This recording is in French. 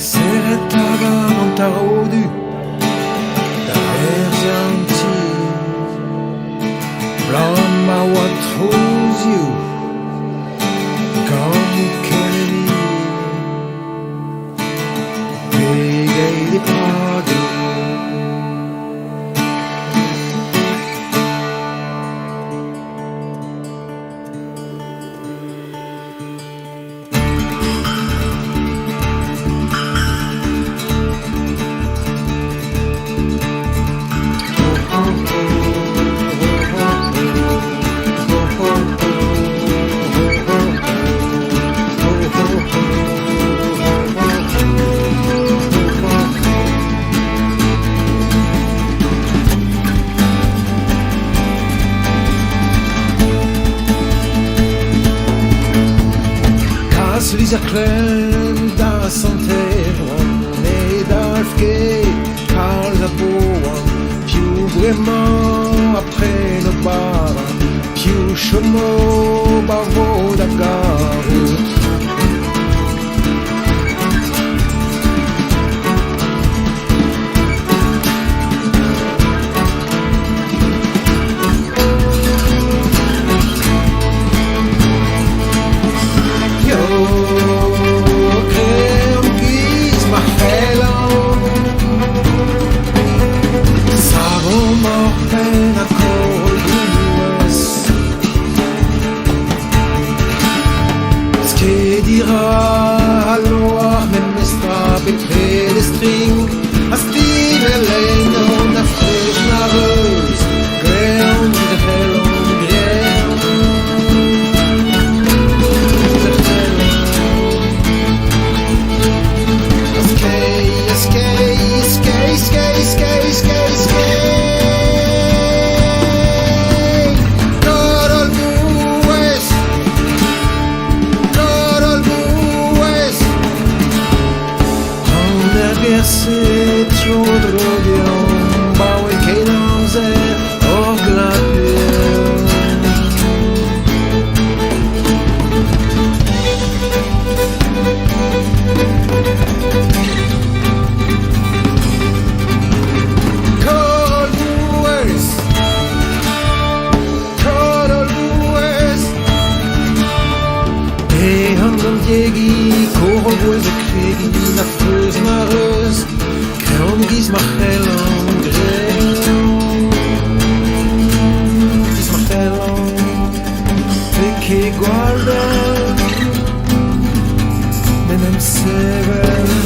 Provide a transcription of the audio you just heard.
Seretava Montarodu da Erzanti Blama what holds you Come Kennedy Big a party Lisa Clem da Santerron e d'Alfgay Carl Zaboan più vraiment après le bar più chomo bavo da gare Dira hallo men mestra betre de string a stil eleno na frisch na rose ground de hellon ground c'est trop drôle bah oui qu'est dans oh et hangam diegi korobus kriegen na frös mareus kaum gis machel gis machel que guarda menem sevel